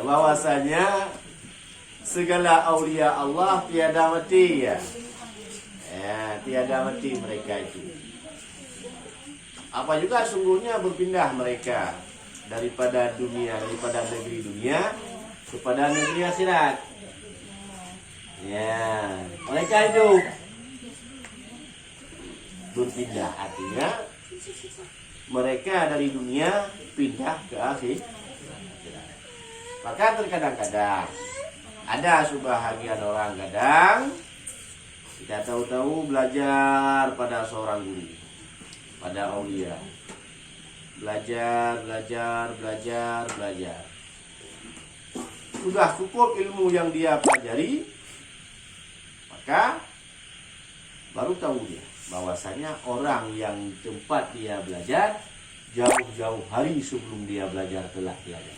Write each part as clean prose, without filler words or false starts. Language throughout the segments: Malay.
Bahwasanya segala aulia Allah tiada mati ya. Tiada mati mereka itu. Apa juga sungguhnya berpindah mereka daripada dunia, daripada negeri dunia kepada negeri akhirat. Ya, mereka hidup berpindah, artinya mereka dari dunia pindah ke akhirat. Maka terkadang-kadang ada sebahagian orang kadang kita tahu-tahu belajar pada seorang guru, pada aulia. Belajar. Sudah cukup ilmu yang dia pelajari, maka baru tahu dia bahwasanya orang yang tempat dia belajar jauh-jauh hari sebelum dia belajar telah belajar.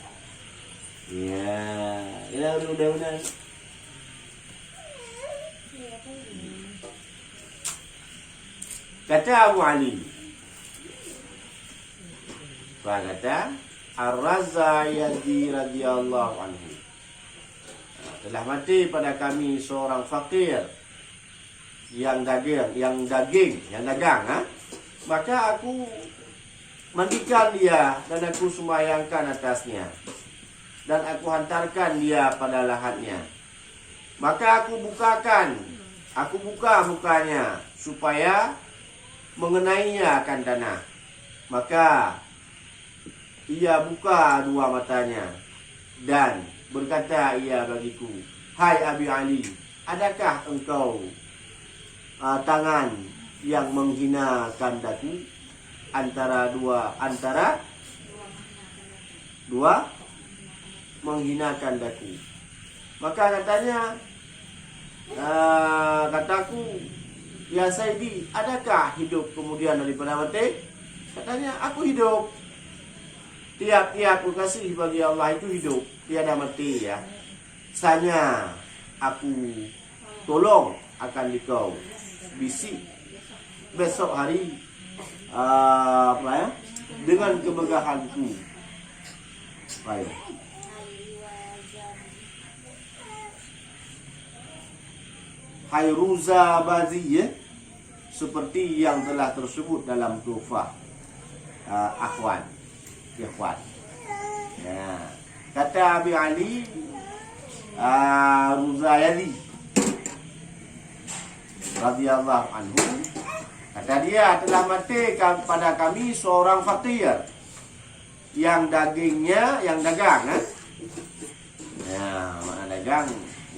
Ya, udah. Kata Abu Ali, kata Ar-Razayadi radhiyallahu anhu, telah mati pada kami seorang fakir yang dagang, maka aku mandikan dia dan aku sembahyangkan atasnya dan aku hantarkan dia pada lahatnya. Maka aku buka mukanya supaya mengenainya akan tanah. Maka ia buka dua matanya dan berkata ia bagiku, "Hai Abi Ali, adakah engkau tangan yang menghinakan daku antara dua menghinakan daku?" Maka katanya, kataku, "Ya Sayyidi, adakah hidup kemudian daripada mati?" Katanya, "Aku hidup. Tiap-tiap kasih bagi Allah itu hidup, tiada mati ya. Sanya aku tolong akan dikau bisik besok hari dengan kemegahanku." Baik. Hayruza Baziyah seperti yang telah tersebut dalam Tuhfah Ikhwan. Ya. Kata Abi Ali Ruzayadi radhiyallahu anhu, kata dia, telah mati pada kami seorang fakir yang dagang. Ya, mana dagang?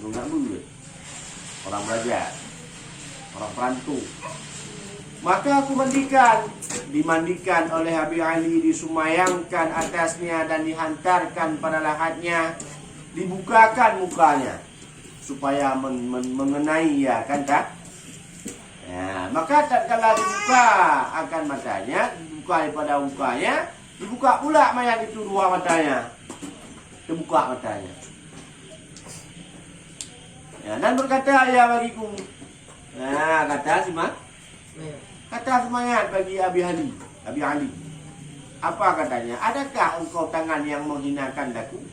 Guna duit. Orang belajar, orang perantau. Maka aku dimandikan oleh Abi Ali, disumayangkan atasnya dan dihantarkan pada lahatnya, dibukakan mukanya supaya mengenai ya kan tak? Ya, maka tatkala dibuka akan matanya, dibuka daripada mukanya, dibuka pula mayat itu dua matanya, terbuka matanya. Ya, dan berkata ia bagiku, kata semangat bagi Abi Ali, apa katanya? Adakah engkau tangan yang menghinakan daku?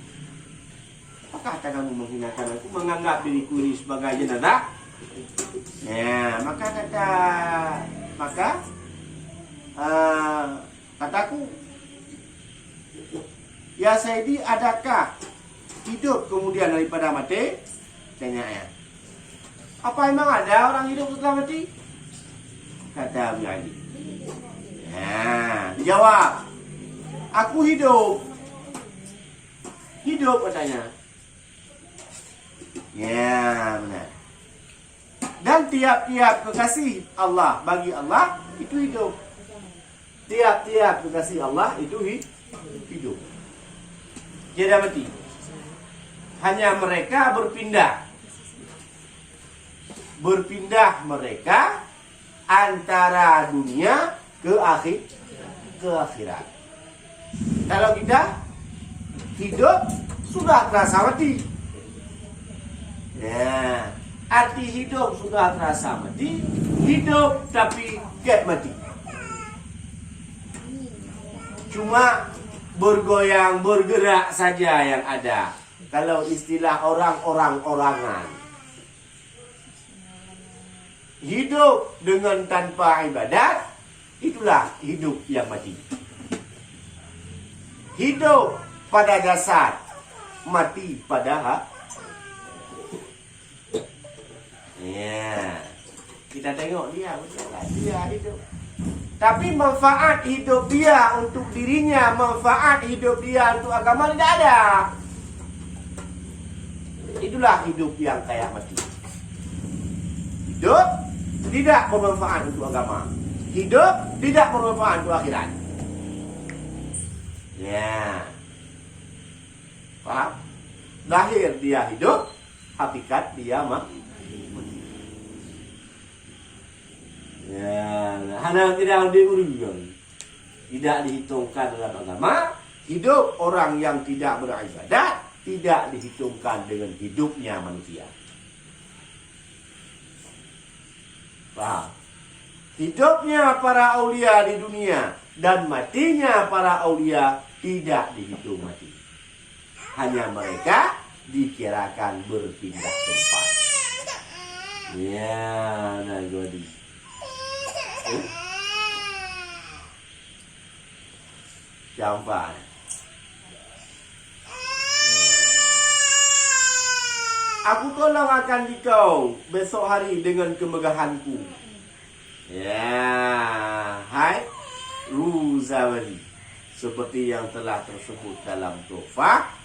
Apakah tanganmu menghinakan aku, menganggap diriku ini sebagai jenazah? Ya, kataku, "Ya Sayyidi, adakah hidup kemudian daripada mati?" Tanya ya. "Apa memang ada orang hidup setelah mati?" Kata Abi Ali. Dijawab, "Aku hidup." Hidup katanya. Ya, benar. Dan tiap-tiap kekasih Allah bagi Allah itu hidup. Tiap-tiap kekasih Allah itu hidup. Tidak mati. Hanya mereka berpindah mereka antara dunia ke akhirat. Kalau kita hidup sudah terasa mati. Ya, arti hidup sudah terasa mati. Hidup tapi kayak mati. Cuma bergoyang, bergerak saja yang ada. Kalau istilah orangan. Hidup dengan tanpa ibadat, itulah hidup yang mati. Hidup pada jasad, mati pada ya. Kita tengok dia hidup. Tapi manfaat hidup dia untuk dirinya, manfaat hidup dia untuk agama tidak ada. Itulah hidup yang kayak mati. Hidup tidak bermanfaat untuk agama. Hidup tidak bermanfaat untuk akhirat. Ya. Paham? Lahir dia hidup, hakikat dia mati. Ya, hanya tidak diuruskan, tidak dihitungkan dalam agama. Hidup orang yang tidak beribadat tidak dihitungkan dengan hidupnya manusia. Paham? Hidupnya para aulia di dunia dan matinya para aulia tidak dihitung mati. Hanya mereka dikirakan berpindah tempat. Ya, nah gue Jampan. Aku tolong akan dikau besok hari dengan kemegahanku. Ya, hai Ruzawali. Seperti yang telah tersebut dalam Tuhfah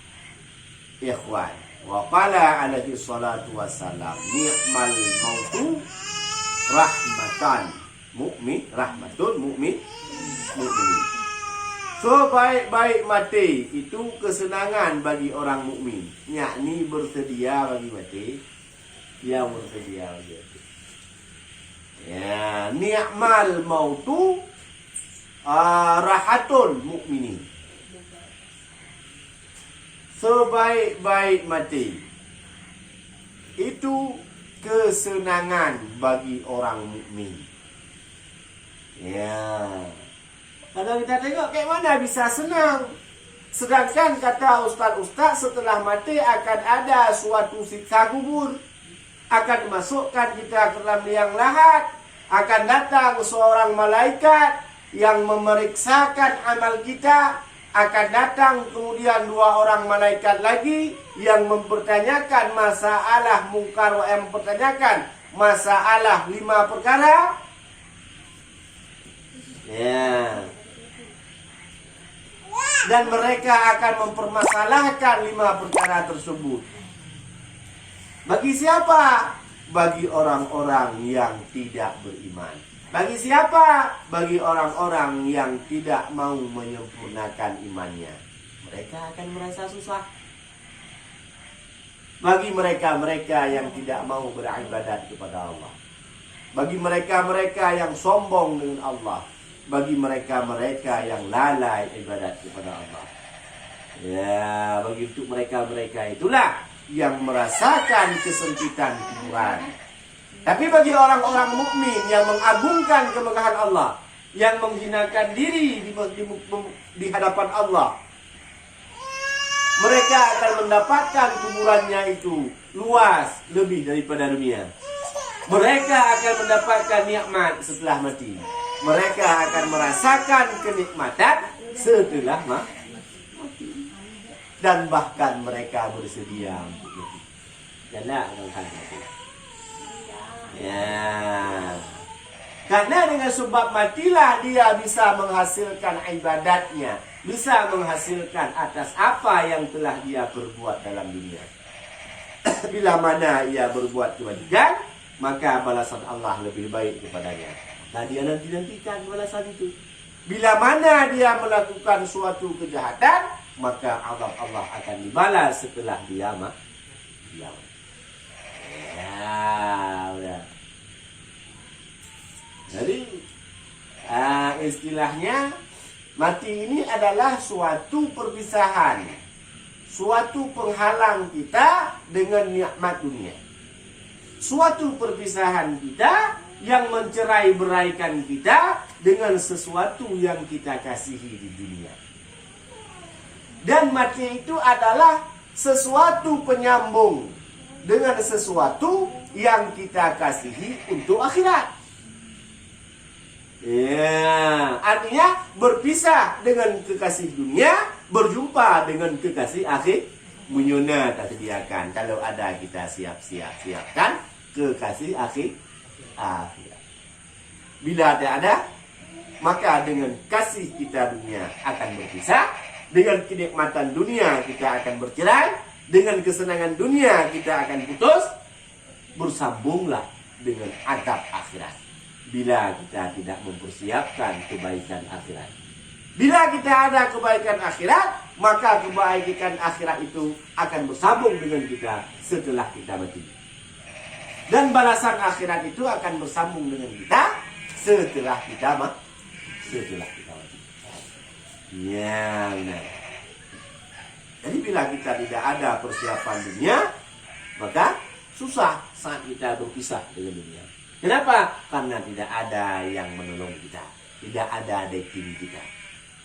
Ikhwan. Wa qala alaihi salatu wassalam, ni'mal mautu rahmatan mukmin, rahmatun mukmin. So baik-baik mati itu kesenangan bagi orang mukmin, yakni bersedia bagi mati, yang bersedia bagi mati. Ya, ni'mal mautu rahatun mukminin. Sebaik-baik mati itu kesenangan bagi orang mukmin. Ya. Kalau kita tengok kayak mana bisa senang. Sedangkan kata ustaz-ustaz setelah mati akan ada suatu siksa kubur. Akan masukkan kita ke dalam liang lahat. Akan datang seorang malaikat yang memeriksakan amal kita. Akan datang kemudian 2 orang malaikat lagi yang mempertanyakan masalah mungkar yang mempertanyakan masalah 5 perkara. Ya. Dan mereka akan mempermasalahkan 5 perkara tersebut. Bagi siapa? Bagi orang-orang yang tidak beriman. Bagi siapa? Bagi orang-orang yang tidak mau menyempurnakan imannya. Mereka akan merasa susah. Bagi mereka-mereka yang tidak mau beribadat kepada Allah. Bagi mereka-mereka yang sombong dengan Allah. Bagi mereka-mereka yang lalai ibadat kepada Allah. Ya, bagi untuk mereka-mereka itulah yang merasakan kesempitan kuburan. Tapi bagi orang-orang mukmin yang mengagungkan kemegahan Allah, yang menghinakan diri di hadapan Allah, mereka akan mendapatkan kuburannya itu luas lebih daripada dunia. Mereka akan mendapatkan nikmat setelah mati. Mereka akan merasakan kenikmatan setelah mati. Dan bahkan mereka bersedia untuk mati. Jangan mati. Ya. Karena dengan sebab matilah dia bisa menghasilkan ibadatnya. Bisa menghasilkan atas apa yang telah dia berbuat dalam dunia. Bila mana ia berbuat kebajikan, maka balasan Allah lebih baik kepadanya. Nah, dia nanti-nantikan balasan itu. Bila mana dia melakukan suatu kejahatan, maka azab Allah akan dibalas setelah dia mati. Ya, udah. Jadi, istilahnya mati ini adalah suatu perpisahan, suatu penghalang kita dengan nikmat dunia. Suatu perpisahan kita yang mencerai-beraikan kita dengan sesuatu yang kita kasihi di dunia. Dan mati itu adalah sesuatu penyambung dengan sesuatu yang kita kasihi untuk akhirat. Ya, artinya berpisah dengan kekasih dunia, berjumpa dengan kekasih akhir. Munyuna tak sediakan. Kalau ada kita siapkan kekasih akhirat. Bila tak ada, maka dengan kasih kita dunia akan berpisah, dengan kenikmatan dunia kita akan bercerai, dengan kesenangan dunia kita akan putus. Bersambunglah dengan adab akhirat bila kita tidak mempersiapkan kebaikan akhirat. Bila kita ada kebaikan akhirat, maka kebaikan akhirat itu akan bersambung dengan kita setelah kita mati. Dan balasan akhirat itu akan bersambung dengan kita setelah kita mati. Ya, benar. Jadi bila kita tidak ada persiapan dunia, maka susah saat kita berpisah dengan dunia. Kenapa? Karena tidak ada yang menolong kita, tidak ada backing kita.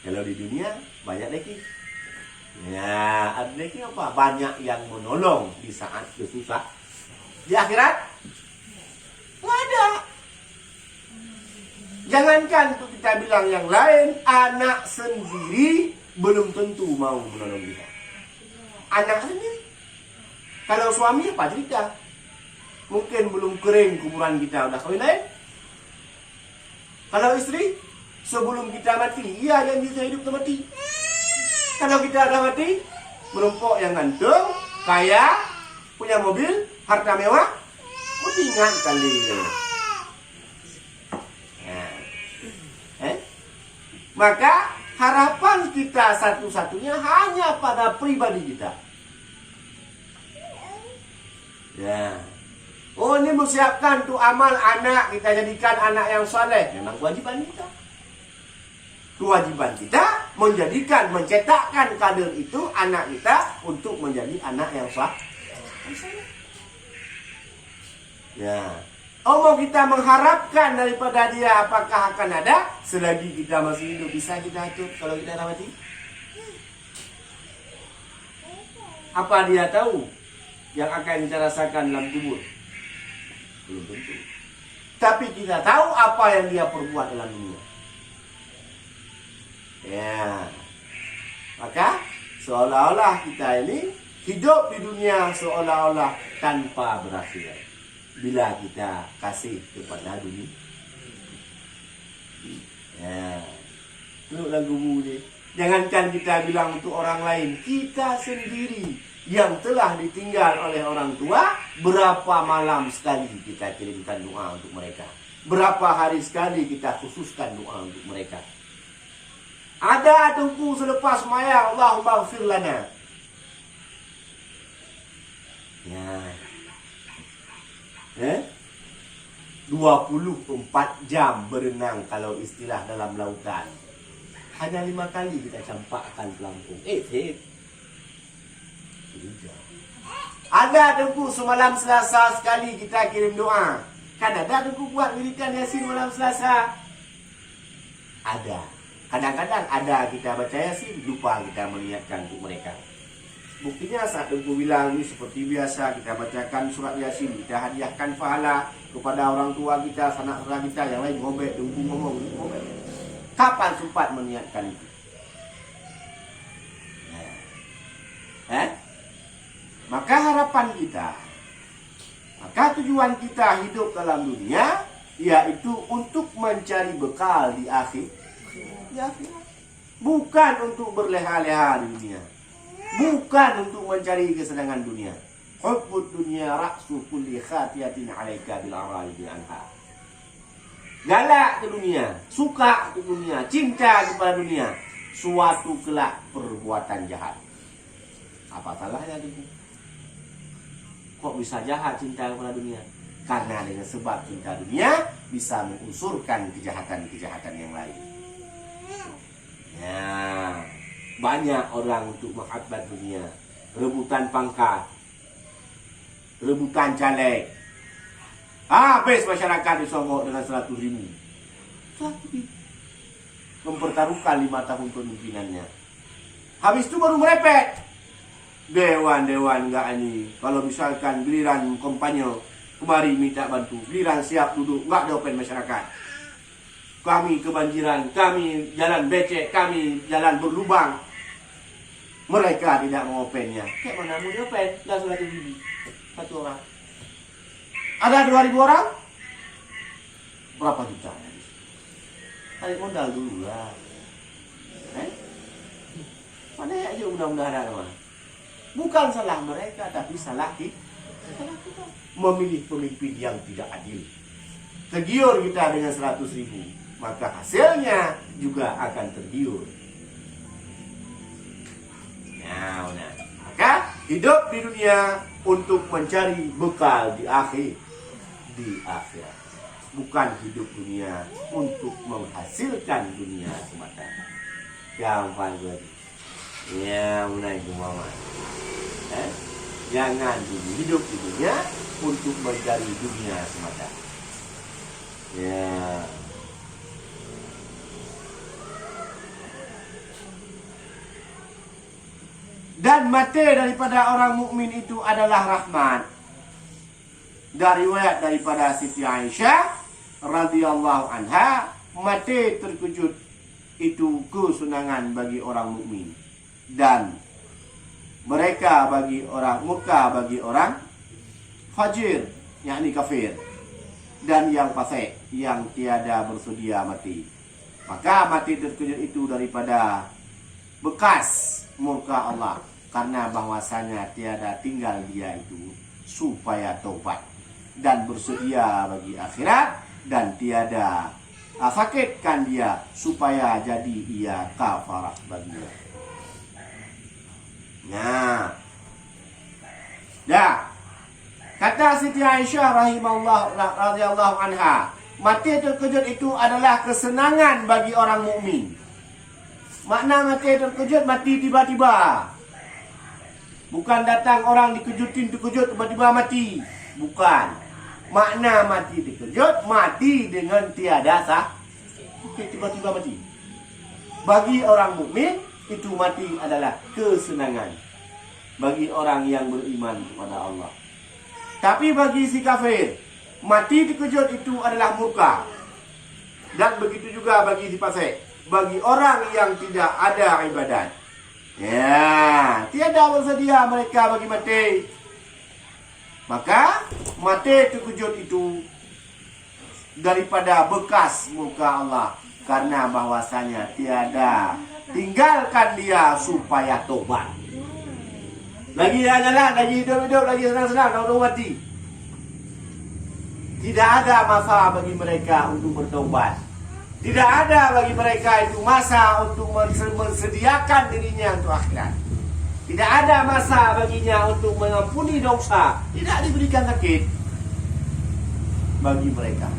Kalau di dunia banyak backing. Ya, ada backing apa? Banyak yang menolong di saat susah. Di akhirat nggak ada. Jangankan untuk kita bilang yang lain, anak sendiri belum tentu mau menolong kita. Anak sendiri. Kalau suami apa cerita? Mungkin belum kering kuburan kita, udah kawin lain. Kalau istri, sebelum kita mati, iya janji saya hidup mati. Kalau kita ada mati, menumpuk yang gantung, kaya, punya mobil, harta mewah, ingat kali. Maka harapan kita satu-satunya hanya pada pribadi kita. Ya. Oh, ini menyiapkan untuk amal anak, kita jadikan anak yang saleh. Memang kewajiban kita. Kewajiban kita menjadikan, mencetakkan kader itu anak kita untuk menjadi anak yang saleh. Ya. Oh, mau kita mengharapkan daripada dia apakah akan ada selagi kita masih hidup, bisa kita atur kalau kita dah mati? Apa dia tahu yang akan kita rasakan dalam kubur? Belum tentu. Tapi kita tahu apa yang dia perbuat dalam dunia. Ya. Maka seolah-olah kita ini hidup di dunia seolah-olah tanpa berakhir. Bila kita kasih kepada dunia. Ya. Tengok lagu ni. Jangankan kita bilang untuk orang lain, kita sendiri yang telah ditinggal oleh orang tua, berapa malam sekali kita kirimkan doa untuk mereka. Berapa hari sekali kita khususkan doa untuk mereka. Ada tunggu selepas maya, Allahumma ighfir lana. Ya. 24 jam berenang kalau istilah dalam lautan. Hanya 5 kali kita campakkan pelampung. Ada tunggu semalam Selasa sekali kita kirim doa. Kan ada tunggu buat wiridan Yasin malam Selasa. Ada. Kadang-kadang ada kita baca Yasin, lupa kita mengingatkan untuk mereka. Buktinya saat tunggu bilang ini seperti biasa kita bacakan surat Yasin, kita hadiahkan pahala kepada orang tua kita, sanak saudara kita yang lain ngobek, tunggu ngomong. Kapan sempat mengingatkan itu? Maka harapan kita, maka tujuan kita hidup dalam dunia yaitu untuk mencari bekal di akhir. Bukan untuk berleha-leha di dunia. Bukan untuk mencari kesenangan dunia. Hubbud dunya ra'su kulli khatiyatin 'alaika bil ara'i anha. Galak ke dunia, suka ke dunia, cinta kepada dunia, suatu kelak perbuatan jahat. Apa salahnya itu? Kok bisa jahat cinta kepada dunia? Karena dengan sebab cinta dunia bisa mengunsurkan kejahatan-kejahatan yang lain. Ya. Banyak orang untuk menghabbat dunia. Rebutan pangkat, rebutan caleg, Habis masyarakat disogok dengan 100 ribu. 100 ribu. Mempertaruhkan 5 tahun kepemimpinannya. Habis itu baru merepet. Dewan-dewan enggak ini. Kalau misalkan giliran kampanye kemari minta bantu, giliran siap duduk, enggak ada open masyarakat. Kami kebanjiran, kami jalan becek, kami jalan berlubang. Mereka tidak mau opennya. Kayak mana mau diopen? Dah 100 ribu. Satu orang. Ada 2.000 orang? Berapa juta? Tarik modal dulu lah. Mana aja mudah-mudahan ada. Bukan salah mereka, tapi salah kita. Memilih pemimpin yang tidak adil. Tergiur kita dengan 100 ribu, maka hasilnya juga akan tergiur. Nah, maka hidup di dunia untuk mencari bekal di akhirat. Bukan hidup dunia untuk menghasilkan dunia semata. Gampang gue. Ya, mulai Muhammad. Jangan hidup di dunia untuk mencari dunia semata. Ya. Dan mati daripada orang mukmin itu adalah rahmat. Dari riwayat daripada Siti Aisyah radhiyallahu anha, mati terkejut itu kesenangan bagi orang mukmin, dan mereka bagi orang murka bagi orang fajir, yakni kafir, dan yang fasik yang tiada bersedia mati. Maka mati terkejut itu daripada bekas murka Allah, karena bahwasanya tiada tinggal dia itu supaya taubat dan bersedia bagi akhirat, dan tiada sakitkan dia supaya jadi ia kafarah baginya. Nah, dah kata Siti Aisyah rahimahullah radhiyallahu anha, mati terkejut itu adalah kesenangan bagi orang mukmin. Makna mati terkejut, mati tiba-tiba. Bukan datang orang dikejutin terkejut tiba-tiba mati. Bukan. Makna mati terkejut, mati dengan tiada tiba-tiba mati. Bagi orang mukmin itu mati adalah kesenangan. Bagi orang yang beriman kepada Allah. Tapi bagi si kafir, mati terkejut itu adalah murka. Dan begitu juga bagi si fasik, bagi orang yang tidak ada ibadat. Ya, tiada bersedia mereka bagi mati. Maka mati terkejut itu daripada bekas muka Allah, karena bahwasanya tiada tinggalkan dia supaya tobat. Lagi hanyalah, lagi hidup-hidup, lagi senang-senang, tahu mati. Tidak ada masa bagi mereka untuk bertobat. Tidak ada bagi mereka itu masa untuk mensediakan dirinya untuk akhirat. Tidak ada masa baginya untuk mengampuni dosa. Tidak diberikan sakit bagi mereka.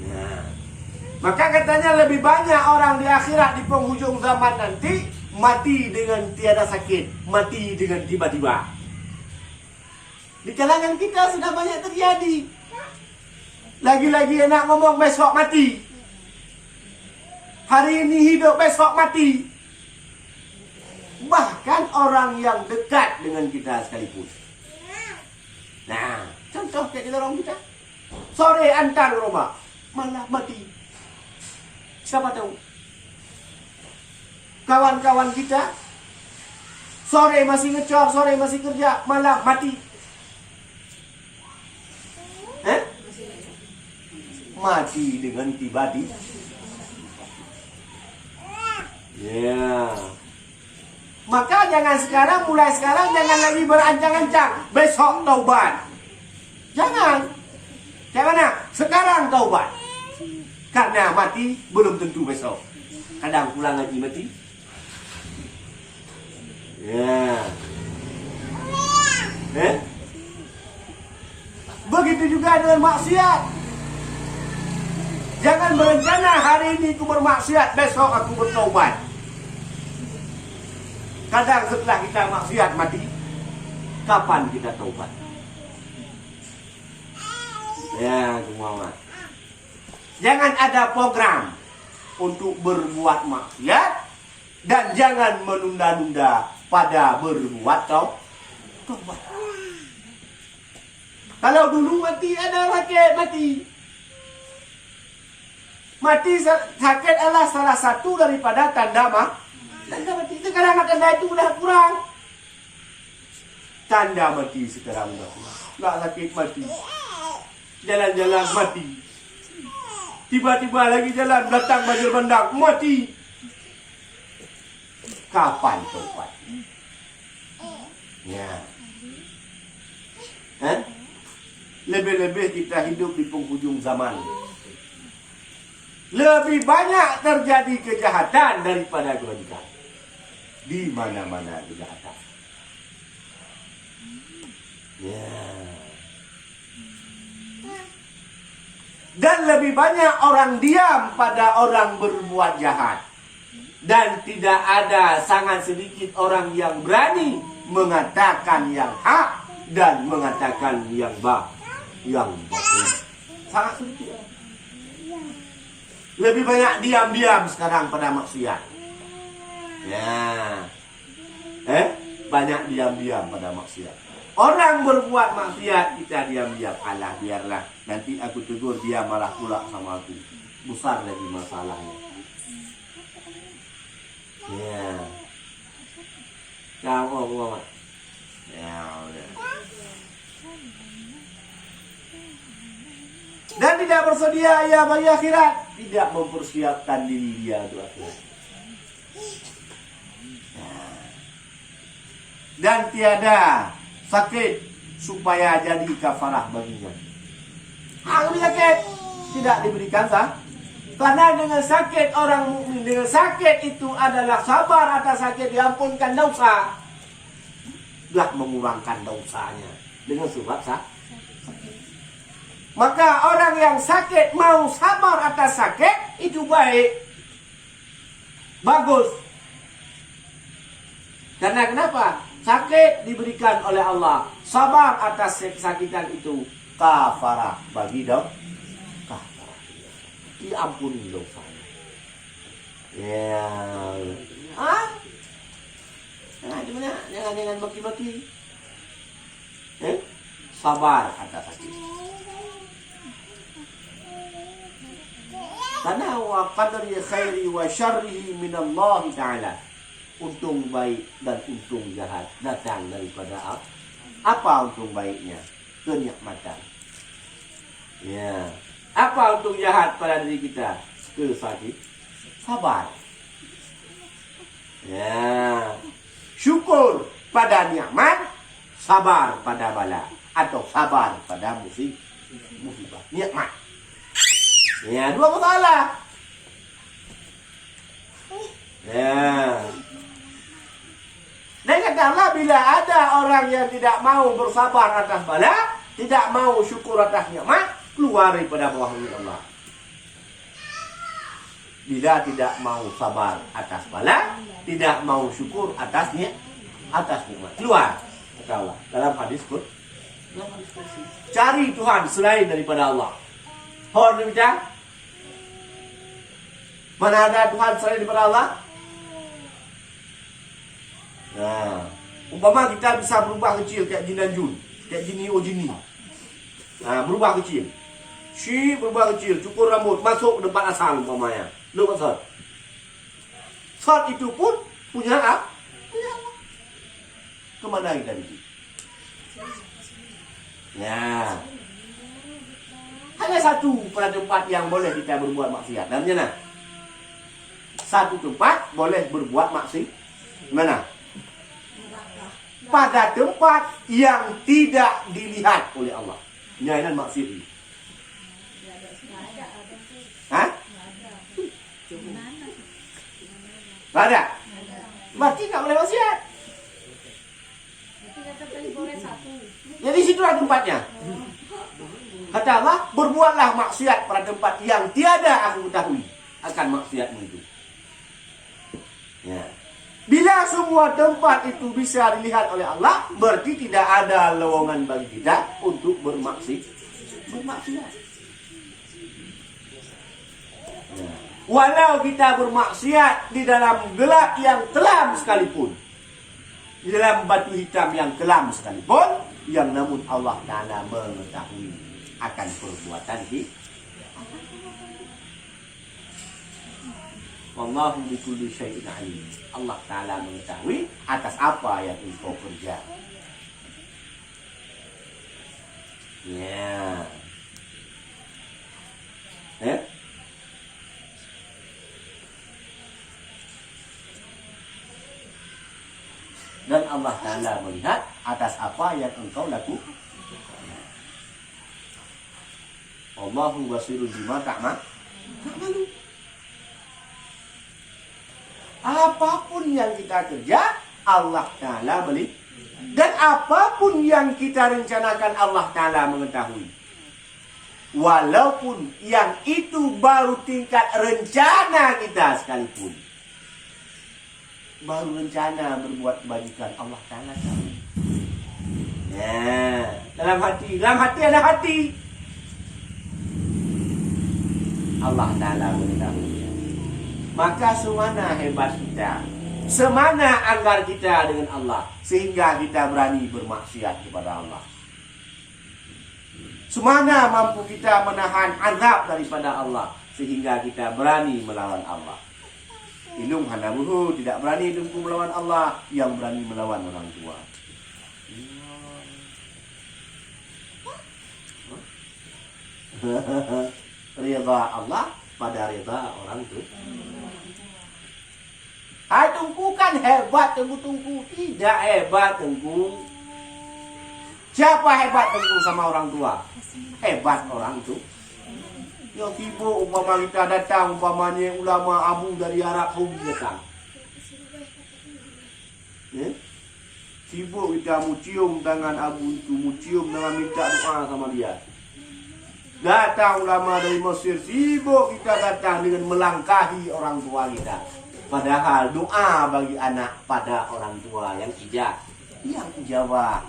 Nah, maka katanya lebih banyak orang di akhirat di penghujung zaman nanti mati dengan tiada sakit, mati dengan tiba-tiba. Di kalangan kita sudah banyak terjadi. Lagi-lagi enak ngomong besok mati. Hari ini hidup, besok mati. Bahkan orang yang dekat dengan kita sekalipun. Nah, contoh kayak di lorong kita. Sore antar rumah, malah mati. Siapa tahu? Kawan-kawan kita sore masih ngecor, sore masih kerja, malah mati. Mati dengan tiba-tiba. Ya. Maka mulai sekarang jangan lagi berancang-ancang besok taubat. Jangan. Kayak mana? Sekarang taubat. Karena mati belum tentu besok. Kadang pulang lagi mati. Ya. Begitu juga dengan maksiat. Jangan berencana hari ini aku bermaksiat, besok aku bertaubat. Kadang setelah kita maksiat mati, kapan kita taubat? Ya, Muhammad. Jangan ada program untuk berbuat maksiat dan jangan menunda-nunda pada berbuat taubat. Kalau dulu mati ada sakit mati. Mati sakit adalah salah satu daripada tanda mati. Sekarang tanda itu sudah kurang. Tanda mati sekarang sudah kurang. Nggak sakit mati. Jalan-jalan mati. Tiba-tiba lagi jalan datang banjir bandang mati. Kapan taubat? Ya. Lebih-lebih kita hidup di penghujung zaman. Lebih banyak terjadi kejahatan daripada kebaikan. Di mana-mana kejahatan. Ya. Dan lebih banyak orang diam pada orang berbuat jahat. Dan tidak ada sangat sedikit orang yang berani mengatakan yang hak dan mengatakan yang batil. Sangat sedikit. Lebih banyak diam-diam sekarang pada maksiat. Ya. Banyak diam-diam pada maksiat. Orang berbuat maksiat kita diam-diam. Alah biarlah. Nanti aku tegur dia marah pula sama aku. Besar lagi masalahnya. Ya. Kamu. Ya udah. Dan tidak bersedia ya bagi akhirat. Tidak mempersiapkan diri dia untuk akhirat. Dan tiada sakit supaya jadi kafarah baginya. Aku sakit tidak diberikan sah. Karena dengan sakit orang mukmin, dengan sakit itu adalah sabar atas sakit, diampunkan dosa. Telah mengurangkan dosanya dengan sebab sakit. Maka orang yang sakit mau sabar atas sakit itu baik. Bagus. Karena kenapa? Sakit diberikan oleh Allah. Sabar atas kesakitan itu kafarah bagi kafarah. Diampuni dosanya. Ya. Gimana? Jangan maki-maki. Sabar atas sakit. Karena wa qadri khairi wa syarrihi minallahi ta'ala. Untung baik dan untung jahat datang daripada apa untung baiknya? Kenikmatan. Ya. Apa untung jahat pada diri kita? Kesakit. Sabar. Ya. Syukur pada nikmat, sabar pada bala atau sabar pada musibah. Nikmat. Ya, dua masalah. Ya. Dan katakanlah bila ada orang yang tidak mau bersabar atas bala, tidak mau syukur atas nikmat, keluar daripada bawah Allah. Bila tidak mau sabar atas bala, tidak mau syukur atas nikmat, keluar. Kata Allah dalam hadis kursi. Cari Tuhan selain daripada Allah. Hor demikian. Mana ada Tuhan selain daripada Allah? Nah, umpama kita bisa berubah kecil kayak jin dan jun, kayak jini o jini. Nah, berubah kecil. Berubah kecil, cukur rambut, masuk ke tempat asal umpamanya. Lu masuk. Saat itu pun punya apa? Punya Allah. Kemana kita pergi? Ya. Hanya satu pada tempat yang boleh kita berbuat maksiat. Dan mana? Satu tempat boleh berbuat maksiat. Mana? Pada tempat yang tidak dilihat oleh Allah. Nyainan maksiat ini. Hah? Tak ada? Berarti tak boleh maksiat. Jadi situlah tempatnya. Kata Allah, berbuatlah maksiat pada tempat yang tiada aku ketahui akan maksiatmu itu. Ya. Bila semua tempat itu bisa dilihat oleh Allah, berarti tidak ada lowongan bagi kita untuk bermaksiat. bermaksiat. Ya. Walau kita bermaksiat di dalam gelap yang kelam sekalipun, di dalam batu hitam yang kelam sekalipun, yang namun Allah Ta'ala mengetahui akan perbuatan kita. Wallahu bikulli syai'in alim. Allah Ta'ala mengetahui atas apa yang engkau kerja. Ya. Dan Allah Ta'ala melihat atas apa yang engkau lakukan. Allahu basirun bima ta'malu. Apapun yang kita kerja, Allah Ta'ala melihat. Dan apapun yang kita rencanakan, Allah Ta'ala mengetahui. Walaupun yang itu baru tingkat rencana kita sekalipun. Baru rencana berbuat kebajikan, Allah Ta'ala tahu. Nah, dalam hati ada hati. Allah Ta'ala mengetahui. Maka semana hebat kita, semana anggar kita dengan Allah, sehingga kita berani bermaksiat kepada Allah. Semana mampu kita menahan azab daripada Allah, sehingga kita berani melawan Allah. Ilung hanabuhu, tidak berani dengku melawan Allah, yang berani melawan orang tua. Ridha Allah pada ridha orang tua. Hai tungku kan hebat tungku. Tidak hebat tungku. Siapa hebat tungku sama orang tua? Hebat orang tu. Yang tiba umpama kita datang, umpamanya ulama Abu dari Arab Saudi datang. Sibuk kita mucium tangan Abu itu, mucium dengan minta doa sama dia. Datang ulama dari Mesir, sibuk kita datang dengan melangkahi orang tua kita. Padahal doa bagi anak pada orang tua yang ijabah.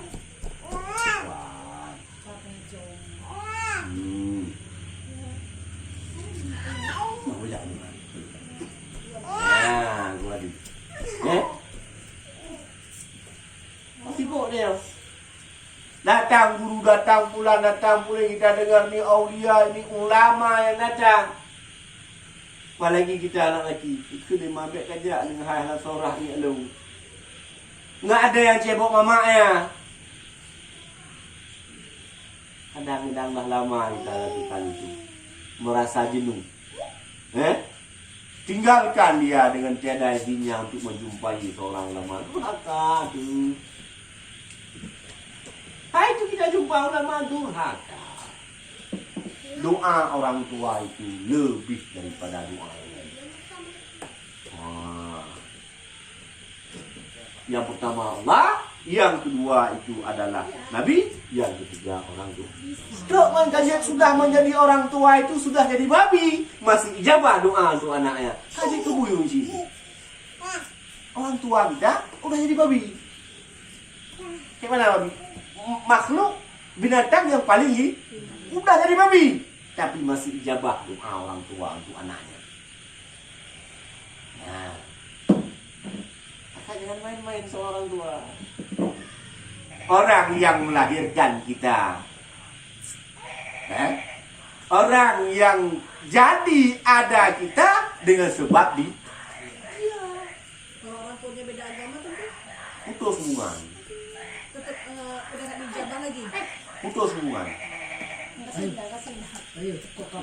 Ya, gua di. Sibuk dia. Datang guru, datang pulang kita dengar ni aulia, ni ulama yang datang. Apalagi kita anak lelaki, kena mabek kajak dengan hal-hal sorah ni elu. Nggak ada yang cebok mamaknya. Kadang-kadang dah lama kita lakukan itu. Merasa jenuh. Tinggalkan dia dengan tiada izinnya untuk menjumpai seorang ulama. Durhaka tu. Hai itu kita jumpa ulama durhaka. Doa orang tua itu lebih daripada doa lain. Yang pertama Allah, yang kedua itu adalah Nabi, yang ketiga orang tua. Dok mengkaji sudah menjadi orang tua itu sudah jadi babi, masih ijabah doa untuk anaknya. Kaji kebuyung sini. Orang tua kita udah jadi babi. Gimana babi? Makhluk binatang yang paling udah jadi babi, tapi masih ijabah doa orang tua untuk anaknya. Nah, maka jangan main-main sama orang tua. Orang yang melahirkan kita, orang yang jadi ada kita dengan sebab di. Kalau orang punya beda agama tentu Putus hubungan. tetap udah nggak dijabah lagi. Putus hubungan. Kasih dah. Ayo, cepat.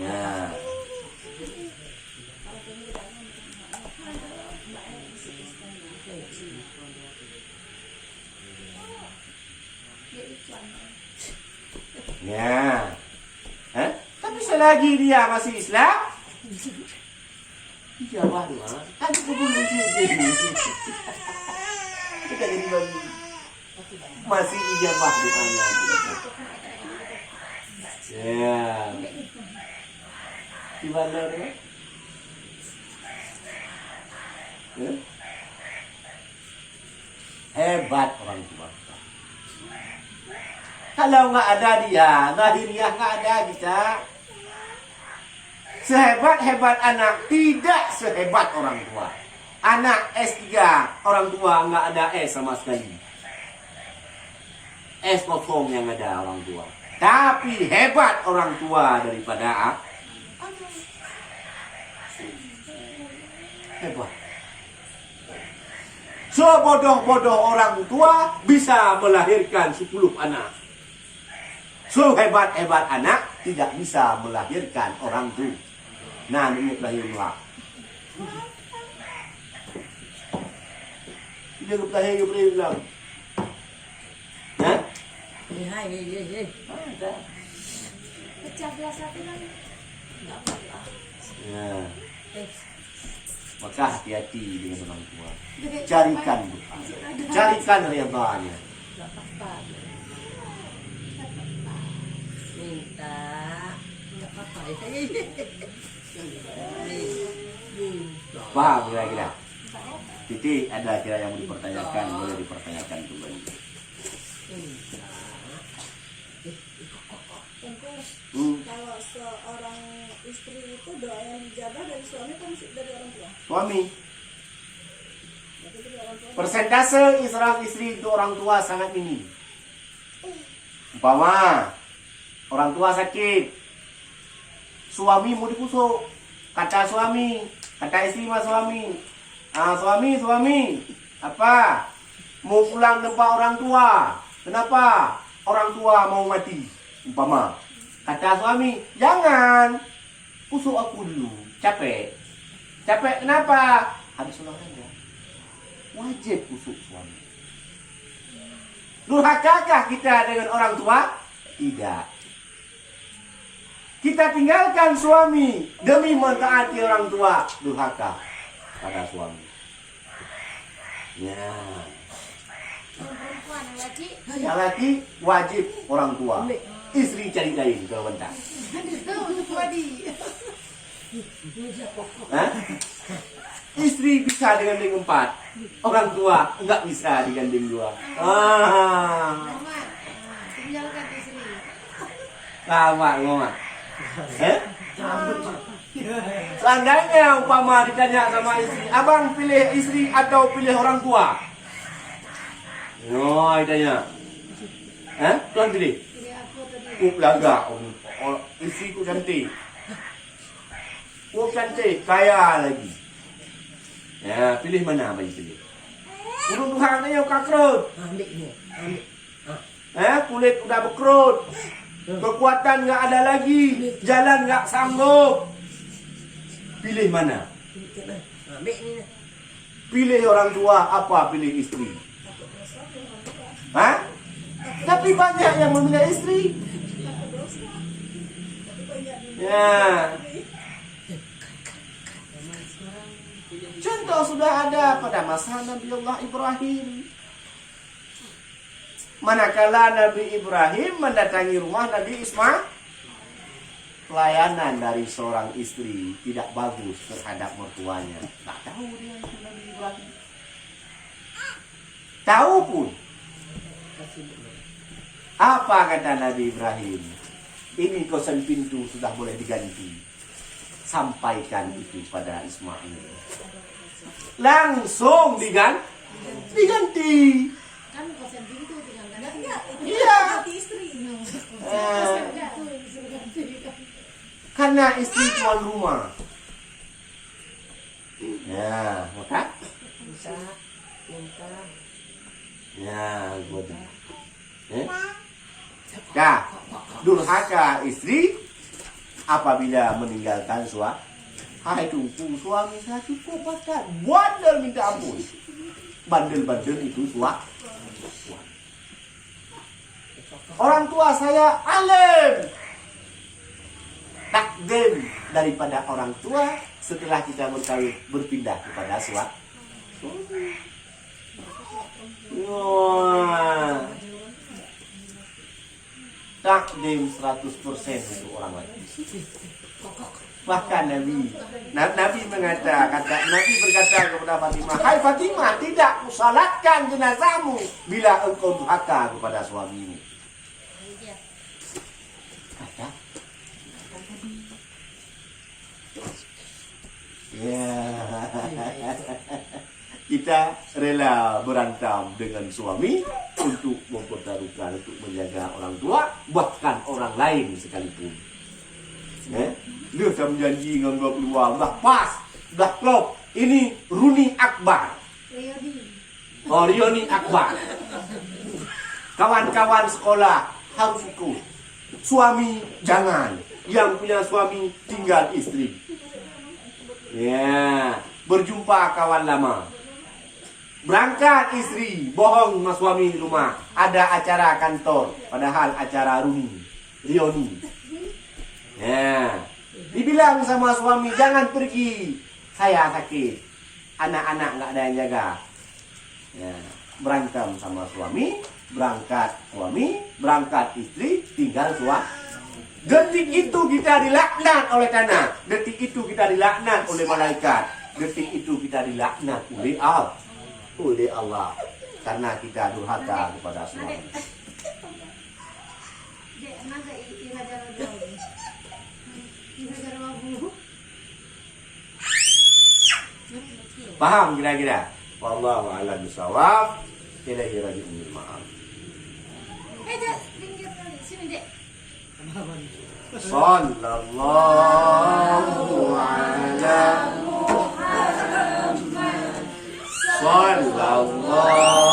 Ya. Ya. Tapi selagi dia masih Islam, ijabah doa. Kan kebulu sini. Kita jadi babi. Masih ijabah doanya. Ya. Gimana dia? Hebat orang tua. Kalau nggak ada dia, lahiriah nggak ada kita. Sehebat-hebat anak, tidak sehebat orang tua. Anak S3, orang tua nggak ada S sama sekali. S kosong yang ada orang tua. Tapi hebat orang tua daripada hebat. Sebodoh-bodoh orang tua bisa melahirkan 10 anak. Sehebat-hebat anak tidak bisa melahirkan orang tua. Nah, ini lahirlah. Dia lahir ke bilang. Hah? Hai, Ada. pecah belas hati kan? Enggak apa-apa. Ya. Maka hati-hati dengan orang tua. Carikan doa. Carikan ridhanya. Enggak apa-apa. Minta. Enggak apa-apa. Paham kira-kira? Titi, ada kira yang mau dipertanyakan, boleh dipertanyakan kembali. Kalau seorang istri itu doa yang dijabah dari suami kan dari orang tua. Suami, Berarti dari orang tua. persentase seorang istri itu orang tua sangat minim. Umpama orang tua sakit, suami mau dikusuk, kata suami, kata istri mah suami, suami, apa? Mau pulang tempat orang tua, kenapa? Orang tua mau mati, umpama. Kata suami, jangan, kusuk aku dulu, capek. Capek kenapa? Habis olahraga. Wajib kusuk suami. Durhakakah kita dengan orang tua? Tidak. Kita tinggalkan suami demi mentaati orang tua. Durhaka pada suami. Ya. Perempuan yang laki. Yang laki wajib orang tua. Istri cari lain kalau bentar. Hah? Istri bisa digandeng 4, orang tua enggak bisa digandeng 2. Tinggalkan istri. Lama ngomong. Seandainya umpama ditanya sama istri, abang pilih istri atau pilih orang tua? Oh, ditanya. Tuan pilih. Pilih aku tadi. Laga, istriku cantik. Cantik, kaya lagi. Ya, pilih mana abang pilih? Urut Tuhan aja kakrut. Ambil ni. Kulit udah bekrut. Kekuatan nggak ada lagi. Jalan nggak sanggup. Pilih mana? Ambil ni. Pilih orang tua apa pilih istri? Hah? Tapi banyak yang memilih istri. Ya. Contoh sudah ada pada masa Nabi Allah Ibrahim. Manakala Nabi Ibrahim mendatangi rumah Nabi Ismail, pelayanan dari seorang istri tidak bagus terhadap mertuanya. Tak tahu dia itu Nabi Ibrahim. Tahu pun. Apa kata Nabi Ibrahim? Ini kosan pintu sudah boleh diganti. Sampaikan itu pada Ismail. Langsung diganti. Kan kosan pintu tinggal ganti. Iya. Ganti istri. Karena istri tuan rumah. Ya, maka Minta. ya, gua Nah, durhaka istri apabila meninggalkan suami. Hai tunggu, suami saya cukup padat, bandel minta ampun. Bandel-bandel itu suami. Orang tua saya alim. Takdim daripada orang tua setelah kita berkawin berpindah kepada suami. Wah. Takdim 100% untuk orang lain. Bahkan Nabi berkata kepada Fatimah, hai Fatimah, tidak kusalatkan jenazahmu bila engkau durhaka kepada suamimu. kita rela berantem dengan suami untuk mempertaruhkan, untuk menjaga orang tua, bahkan orang lain sekalipun. Dia akan menjanji dengan dua peluang, dah pas, dah klop. Ini Runi Akbar. Rioni Akbar. Kawan-kawan sekolah harus ikut. Suami jangan. Yang punya suami tinggal istri. Ya, berjumpa kawan lama. Berangkat istri, bohong sama suami di rumah. Ada acara kantor, padahal acara Rioni. Ya, dibilang sama suami jangan pergi. Saya sakit. Anak-anak nggak ada yang jaga. Ya, berantem sama suami, berangkat suami, berangkat istri, tinggal suami. Detik itu kita dilaknat oleh tanah. Detik itu kita dilaknat oleh malaikat. Detik itu kita dilaknat oleh Allah. Karena kita durhaka kepada suami. Paham kira-kira? Wallahu a'lam bishawab. Ilaihi raji'un. Maaf. Sallallahu ala Muhammad. Sallallahu